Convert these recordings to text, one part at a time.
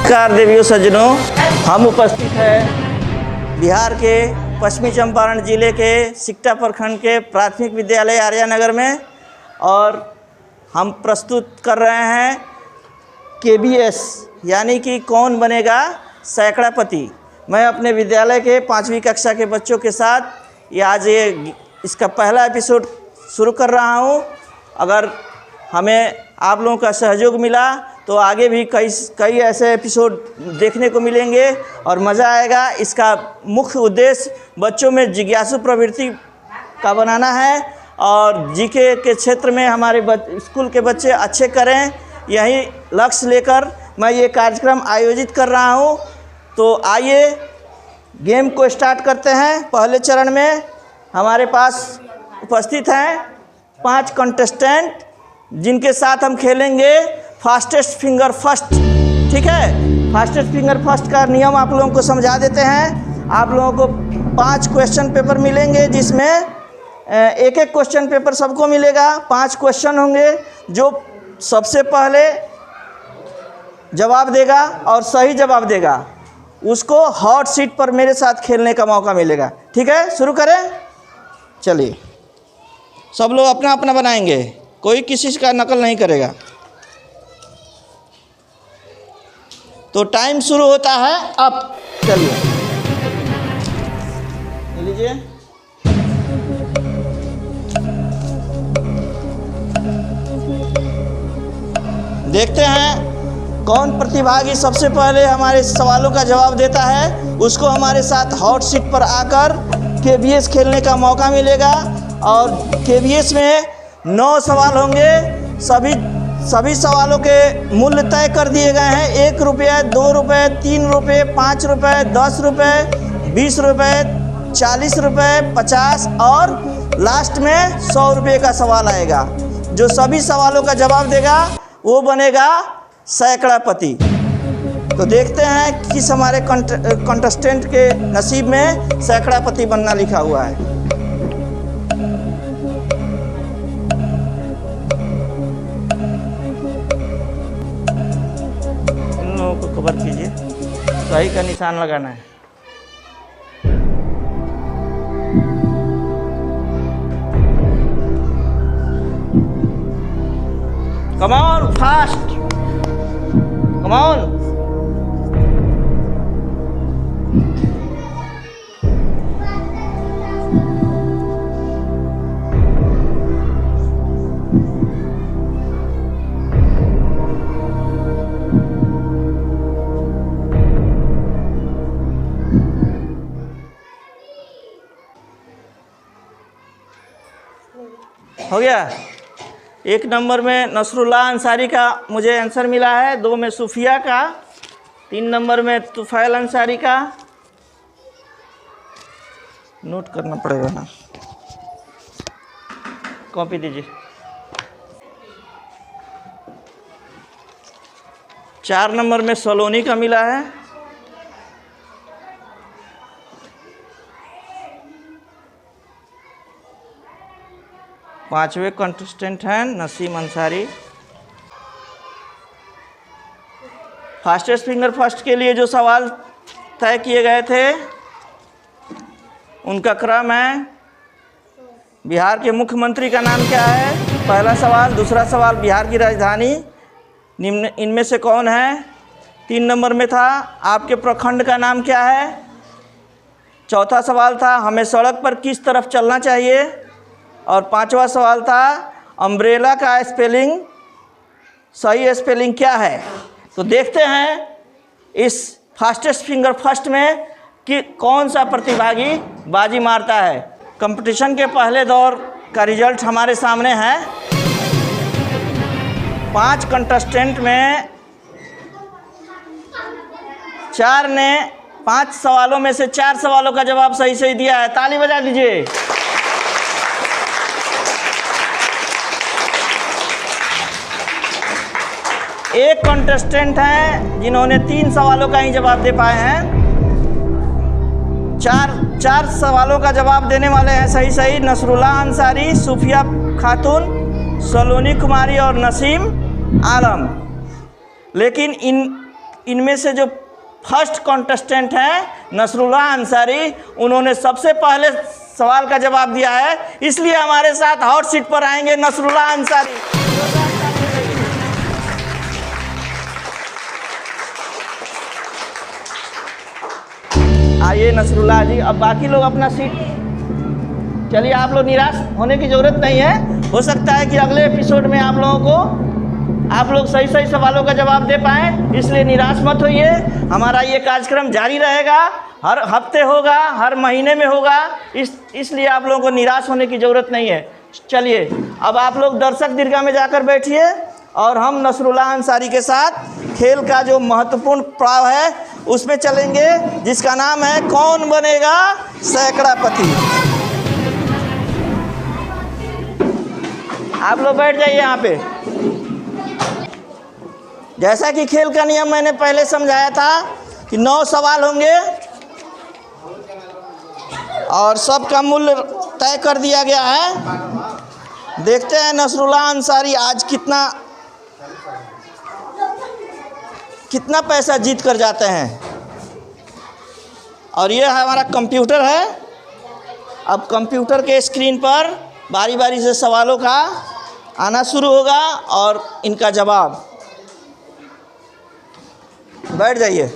नमस्कार देवियों सज्जनों, हम उपस्थित हैं बिहार के पश्चिमी चंपारण जिले के सिकटा प्रखंड के प्राथमिक विद्यालय आर्यानगर में और हम प्रस्तुत कर रहे हैं KBS यानी कि कौन बनेगा सैकड़ापति। मैं अपने विद्यालय के 5वीं कक्षा के बच्चों के साथ आज इसका पहला एपिसोड शुरू कर रहा हूं। अगर हमें आप लोगों का सहयोग मिला तो आगे भी कई ऐसे एपिसोड देखने को मिलेंगे और मज़ा आएगा। इसका मुख्य उद्देश्य बच्चों में जिज्ञासु प्रवृत्ति का बनाना है और जीके के क्षेत्र में हमारे स्कूल के बच्चे अच्छे करें, यही लक्ष्य लेकर मैं ये कार्यक्रम आयोजित कर रहा हूँ। तो आइए गेम को स्टार्ट करते हैं। पहले चरण में हमारे पास उपस्थित हैं 5 कंटेस्टेंट जिनके साथ हम खेलेंगे फास्टेस्ट फिंगर फर्स्ट। ठीक है, फास्टेस्ट फिंगर फर्स्ट का नियम आप लोगों को समझा देते हैं। आप लोगों को 5 क्वेश्चन पेपर मिलेंगे जिसमें एक क्वेश्चन पेपर सबको मिलेगा। 5 क्वेश्चन होंगे, जो सबसे पहले जवाब देगा और सही जवाब देगा उसको हॉट सीट पर मेरे साथ खेलने का मौका मिलेगा। ठीक है, शुरू करें। चलिए, सब लोग अपना अपना बनाएंगे, कोई किसी का नकल नहीं करेगा। तो टाइम शुरू होता है अब। चलिए लीजिए। देखते हैं कौन प्रतिभागी सबसे पहले हमारे सवालों का जवाब देता है, उसको हमारे साथ हॉट सीट पर आकर KBS खेलने का मौका मिलेगा। और KBS में 9 सवाल होंगे। सभी सवालों के मूल्य तय कर दिए गए हैं। 1 रुपये, 2 रुपये, 3 रुपये, 5 रुपये, 10 रुपये, 20 रुपये, 40 रुपये, 50 और लास्ट में 100 रुपये का सवाल आएगा। जो सभी सवालों का जवाब देगा वो बनेगा सैकड़ापति। तो देखते हैं किस हमारे कंटेस्टेंट के नसीब में सैकड़ापति बनना लिखा हुआ है। को कवर कीजिए, सही का निशान लगाना है। Come on, fast, come on. हो गया। 1 नंबर में नसरुल्लाह अंसारी का मुझे आंसर मिला है, 2 में सूफिया का, 3 नंबर में तुफैल अंसारी का। नोट करना पड़ेगा ना, कॉपी दीजिए। 4 नंबर में सलोनी का मिला है। 5वें कंटेस्टेंट हैं Naseem Ansari. Fastest finger first के लिए जो सवाल तय किए गए थे उनका क्रम है, बिहार के मुख्यमंत्री का नाम क्या है, पहला सवाल। दूसरा सवाल, बिहार की राजधानी निम्न इनमें से कौन है। 3 नंबर में था, आपके प्रखंड का नाम क्या है। चौथा सवाल था, हमें सड़क पर किस तरफ चलना चाहिए। और 5वां सवाल था, अम्ब्रेला का स्पेलिंग, सही स्पेलिंग क्या है। तो देखते हैं इस फास्टेस्ट फिंगर फर्स्ट में कि कौन सा प्रतिभागी बाजी मारता है। कंपटीशन के पहले दौर का रिजल्ट हमारे सामने है। 5 कंटेस्टेंट में 4 ने 5 सवालों में से 4 सवालों का जवाब सही दिया है। ताली बजा दीजिए। एक कंटेस्टेंट हैं जिन्होंने 3 सवालों का ही जवाब दे पाए हैं। 4 सवालों का जवाब देने वाले हैं सही नसरुल्लाह अंसारी, सूफिया खातून, सलोनी कुमारी और नसीम आलम। लेकिन इन इनमें से जो फर्स्ट कॉन्टेस्टेंट हैं नसरुल्लाह अंसारी, उन्होंने सबसे पहले सवाल का जवाब दिया है, इसलिए हमारे साथ हॉट सीट पर आएंगे नसरुल्लाह अंसारी। आइए नसरुल्लाह जी, अब बाकी लोग अपना सीट, चलिए आप लोग निराश होने की ज़रूरत नहीं है। हो सकता है कि अगले एपिसोड में आप लोगों को आप लोग सही सही सवालों का जवाब दे पाएँ, इसलिए निराश मत होइए। हमारा ये कार्यक्रम जारी रहेगा, हर हफ्ते होगा, हर महीने में होगा, इसलिए आप लोगों को निराश होने की ज़रूरत नहीं है। चलिए अब आप लोग दर्शक दीर्घा में जाकर बैठिए और हम नसरुल्लाह अंसारी के साथ खेल का जो महत्वपूर्ण पड़ाव है उसमें चलेंगे, जिसका नाम है कौन बनेगा सैकड़ापति। आप लोग बैठ जाइए यहाँ पे। जैसा कि खेल का नियम मैंने पहले समझाया था कि 9 सवाल होंगे और सबका मूल्य तय कर दिया गया है। देखते हैं नसरुल्लाह अंसारी आज कितना पैसा जीत कर जाते हैं। और ये हमारा कंप्यूटर है। अब कंप्यूटर के स्क्रीन पर बारी बारी से सवालों का आना शुरू होगा और इनका जवाब। बैठ जाइए।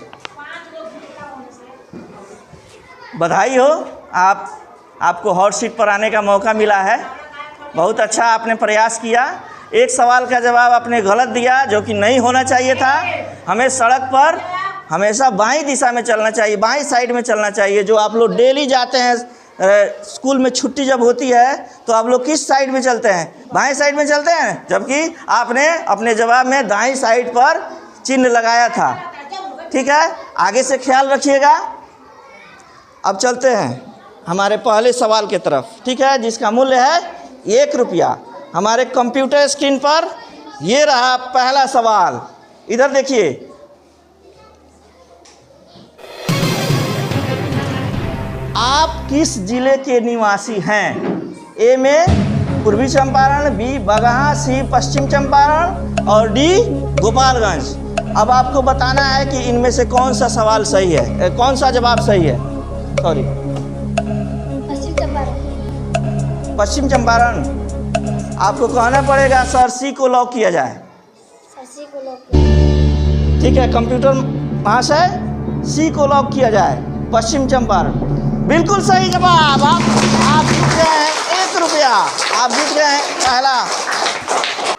बधाई हो, आपको हॉट सीट पर आने का मौका मिला है। बहुत अच्छा आपने प्रयास किया। एक सवाल का जवाब आपने गलत दिया, जो कि नहीं होना चाहिए था। हमें सड़क पर हमेशा बाईं दिशा में चलना चाहिए, बाईं साइड में चलना चाहिए। जो आप लोग डेली जाते हैं स्कूल में, छुट्टी जब होती है तो आप लोग किस साइड में चलते हैं? बाईं साइड में चलते हैं, जबकि आपने अपने जवाब में दाईं साइड पर चिन्ह लगाया था। ठीक है, आगे से ख्याल रखिएगा। अब चलते हैं हमारे पहले सवाल की तरफ, ठीक है, जिसका मूल्य है 1 रुपया। हमारे कंप्यूटर स्क्रीन पर ये रहा पहला सवाल। इधर देखिए, आप किस जिले के निवासी हैं? ए में पूर्वी चंपारण, बी बगहा, सी पश्चिम चंपारण और डी गोपालगंज। अब आपको बताना है कि इनमें से कौन सा सवाल सही है, कौन सा जवाब सही है। सॉरी, पश्चिम चंपारण। आपको कहना पड़ेगा सर सी को लॉक किया जाए। सी को लॉक। ठीक है कंप्यूटर महाशय, सी को लॉक किया जाए, पश्चिम चंपारण। बिल्कुल सही जवाब। आप जीत गए हैं 1 रुपया। आप जीत गए हैं पहला।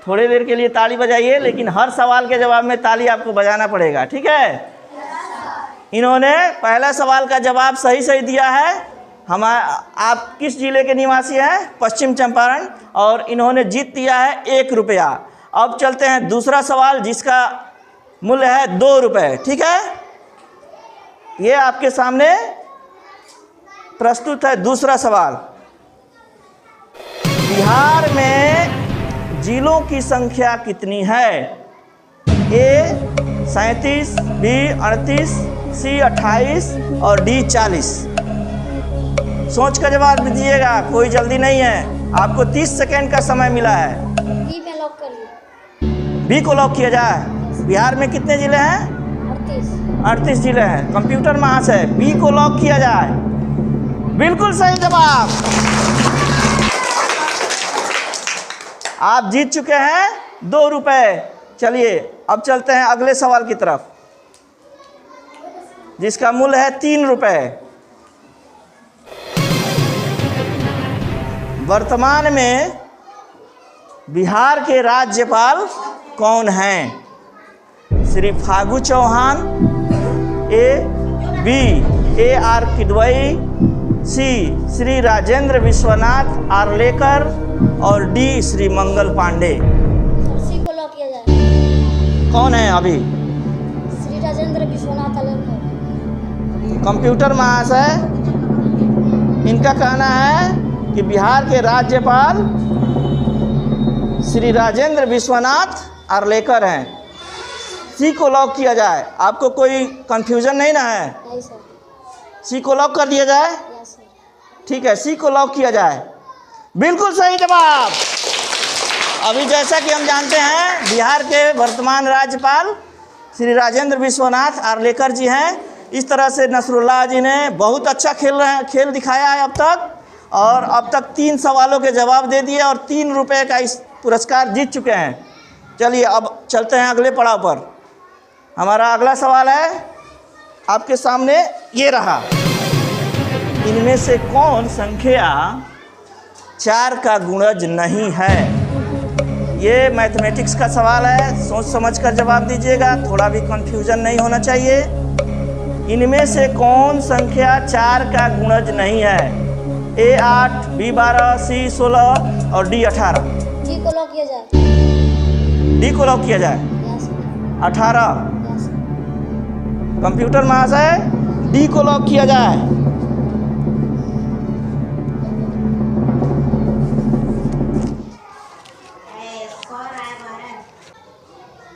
थोड़ी देर के लिए ताली बजाइए, लेकिन हर सवाल के जवाब में ताली आपको बजाना पड़ेगा, ठीक है। इन्होंने पहला सवाल का जवाब सही सही दिया है। आप किस जिले के निवासी हैं? पश्चिम चंपारण। और इन्होंने जीत दिया है 1 रुपया। अब चलते हैं दूसरा सवाल, जिसका मूल्य है 2 रुपये, ठीक है। ये आपके सामने प्रस्तुत है दूसरा सवाल। बिहार में जिलों की संख्या कितनी है? ए 37, बी 38, सी 28 और डी 40। सोच कर जवाब दीजिएगा, कोई जल्दी नहीं है। आपको 30 सेकेंड का समय मिला है। बी में लॉक करिए। बी को लॉक किया जाए। बिहार में कितने जिले हैं? 38 जिले हैं। कंप्यूटर महाशय, बी को लॉक किया जाए। बिल्कुल सही जवाब। आप जीत चुके हैं 2 रुपये। चलिए अब चलते हैं अगले सवाल की तरफ, जिसका मूल्य है 3 रुपये। वर्तमान में बिहार के राज्यपाल कौन हैं? श्री फागू चौहान, बी AR किदवई, सी श्री राजेंद्र विश्वनाथ आर्लेकर और डी श्री मंगल पांडे। सी को लॉक किया जाए। कौन है अभी? श्री राजेंद्र विश्वनाथ आर्लेकर। कंप्यूटर महाशय, इनका कहना है कि बिहार के राज्यपाल श्री राजेंद्र विश्वनाथ आर्लेकर हैं। सी को लॉक किया जाए। आपको कोई कंफ्यूजन नहीं ना है? नहीं सर। सी को लॉक कर दिया जाए? Yes sir. ठीक है, सी को लॉक किया जाए। बिल्कुल सही जवाब। अभी जैसा कि हम जानते हैं, बिहार के वर्तमान राज्यपाल श्री राजेंद्र विश्वनाथ आर्लेकर जी हैं। इस तरह से नसरुल्लाह जी ने बहुत अच्छा खेल दिखाया है अब तक, और अब तक 3 सवालों के जवाब दे दिए और 3 रुपये का इस पुरस्कार जीत चुके हैं। चलिए अब चलते हैं अगले पड़ाव पर। हमारा अगला सवाल है आपके सामने, ये रहा। इनमें से कौन संख्या 4 का गुणज नहीं है? ये मैथमेटिक्स का सवाल है, सोच समझ कर जवाब दीजिएगा, थोड़ा भी कंफ्यूजन नहीं होना चाहिए। इनमें से कौन संख्या 4 का गुणज नहीं है? A 8, B 12, C 16 और D 18। डी को लॉक किया जाए। डी को लॉक किया जाए। 18। कंप्यूटर महाशय, डी को लॉक किया जाए।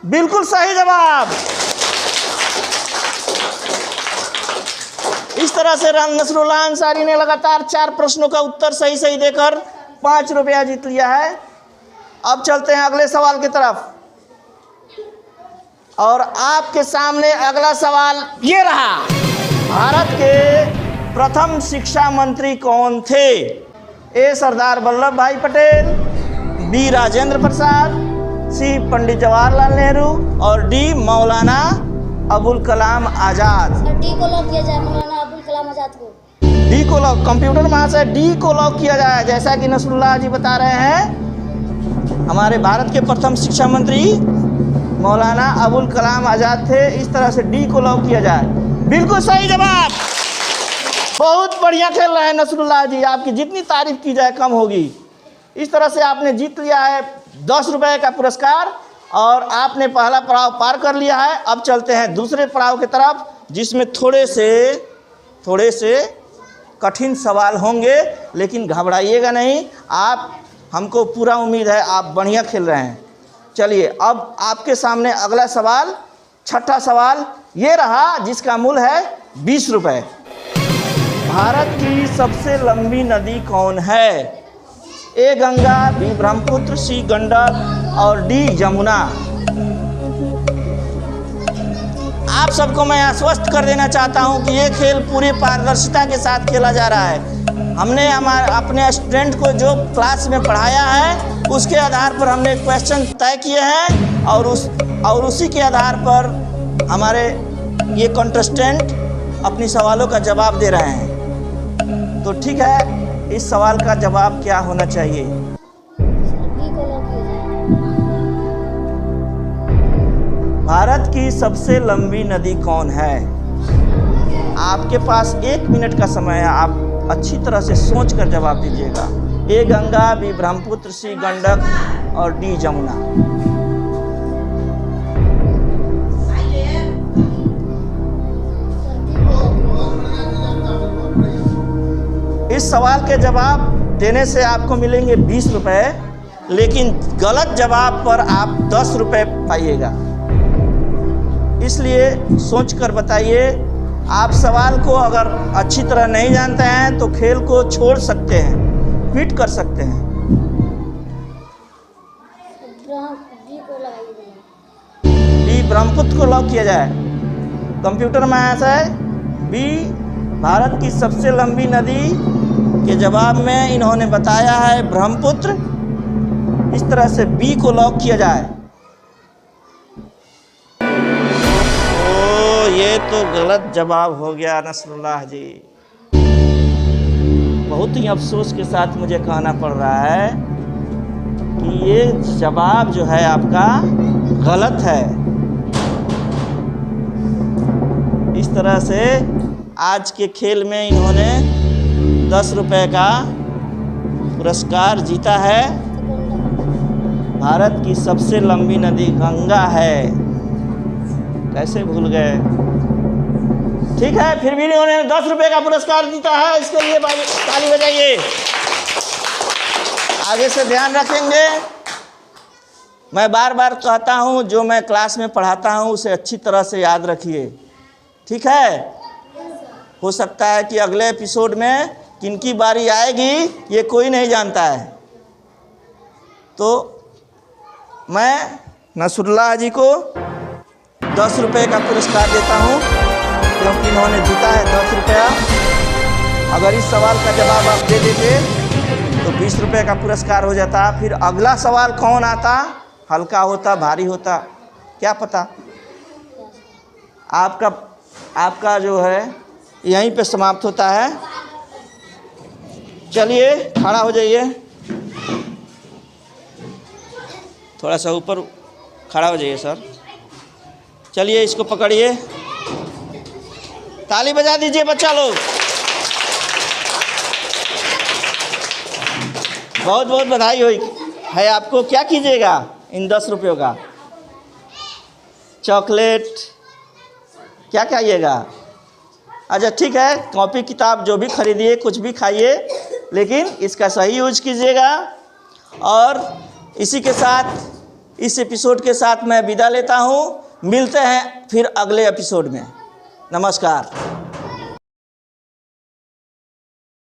बिल्कुल सही जवाब। इस तरह से नसरुल्लाह अंसारी ने लगातार 4 प्रश्नों का उत्तर सही देकर 5 रुपया जीत लिया है। अब चलते हैं अगले सवाल की तरफ, और आपके सामने अगला सवाल ये रहा। भारत के प्रथम शिक्षा मंत्री कौन थे? ए सरदार वल्लभ भाई पटेल, बी राजेंद्र प्रसाद, सी पंडित जवाहरलाल नेहरू और डी मौलाना अबुल कलाम आज़ाद। डी को लॉक किया जाए, मौलाना अबुल कलाम आज़ाद को। डी को लॉक, कंप्यूटर महाशय डी को लॉक किया जाए। जैसा कि नसरुल्लाह जी बता रहे हैं, हमारे भारत के प्रथम शिक्षा मंत्री मौलाना अबुल कलाम आज़ाद थे। इस तरह से डी को लॉक किया जाए। बिल्कुल सही जवाब। बहुत बढ़िया खेल रहे हैं नसरुल्लाह जी, आपकी जितनी तारीफ की जाए कम होगी। इस तरह से आपने जीत लिया है 10 रुपये का पुरस्कार, और आपने पहला पड़ाव पार कर लिया है। अब चलते हैं दूसरे पड़ाव की तरफ, जिसमें थोड़े से कठिन सवाल होंगे, लेकिन घबराइएगा नहीं, हमको पूरा उम्मीद है आप बढ़िया खेल रहे हैं। चलिए अब आपके सामने अगला सवाल, छठा सवाल ये रहा, जिसका मूल्य है 20 रुपये। भारत की सबसे लंबी नदी कौन है? ए गंगा, बी ब्रह्मपुत्र, सी गंडक और डी यमुना। आप सबको मैं आश्वस्त कर देना चाहता हूं कि ये खेल पूरी पारदर्शिता के साथ खेला जा रहा है। हमने अपने स्टूडेंट को जो क्लास में पढ़ाया है उसके आधार पर हमने क्वेश्चन तय किए हैं, और उसी के आधार पर हमारे ये कंटेस्टेंट अपनी सवालों का जवाब दे रहे हैं। तो ठीक है, इस सवाल का जवाब क्या होना चाहिए? डी को लॉक किया जाए। भारत की सबसे लंबी नदी कौन है? आपके पास 1 मिनट का समय है, आप अच्छी तरह से सोच कर जवाब दीजिएगा। ए गंगा, बी ब्रह्मपुत्र, सी गंडक और डी यमुना। इस सवाल के जवाब देने से आपको मिलेंगे 20 रुपये, लेकिन गलत जवाब पर आप 10 रुपये पाइएगा। इसलिए सोच कर बताइए। आप सवाल को अगर अच्छी तरह नहीं जानते हैं तो खेल को छोड़ सकते हैं, क्विट कर सकते हैं। डी को लगाइए। बी ब्रह्मपुत्र को लॉक किया जाए। कंप्यूटर में महाशय, बी भारत की सबसे लंबी नदी के जवाब में इन्होंने बताया है ब्रह्मपुत्र। इस तरह से बी को लॉक किया जाए। ओ, ये तो गलत जवाब हो गया नसरुल्लाह जी। बहुत ही अफसोस के साथ मुझे कहना पड़ रहा है कि ये जवाब जो है आपका गलत है। इस तरह से आज के खेल में इन्होंने 10 रुपये का पुरस्कार जीता है। भारत की सबसे लंबी नदी गंगा है, कैसे भूल गए। ठीक है, फिर भी इन्होंने 10 रुपये का पुरस्कार जीता है, इसके लिए ताली बजाइए। आगे से ध्यान रखेंगे। मैं बार बार कहता हूँ, जो मैं क्लास में पढ़ाता हूँ उसे अच्छी तरह से याद रखिए, ठीक है। हो सकता है कि अगले एपिसोड में किनकी बारी आएगी ये कोई नहीं जानता है। तो मैं नसरुल्लाह जी को 10 रुपये का पुरस्कार देता हूँ, क्योंकि इन्होंने जीता है 10 रुपया। अगर इस सवाल का जवाब आप दे देते तो 20 रुपये का पुरस्कार हो जाता। फिर अगला सवाल कौन आता, हल्का होता भारी होता क्या पता। आपका जो है यहीं पे समाप्त होता है। चलिए खड़ा हो जाइए, थोड़ा सा ऊपर खड़ा हो जाइए सर। चलिए इसको पकड़िए, ताली बजा दीजिए बच्चा लोग। बहुत बहुत बधाई हुई है आपको। क्या कीजिएगा इन 10 रुपयों का? चॉकलेट क्या खाइएगा? अच्छा ठीक है, कॉपी किताब जो भी खरीदिए, कुछ भी खाइए, लेकिन इसका सही यूज कीजिएगा। और इसी के साथ, इस एपिसोड के साथ मैं विदा लेता हूँ। मिलते हैं फिर अगले एपिसोड में। नमस्कार।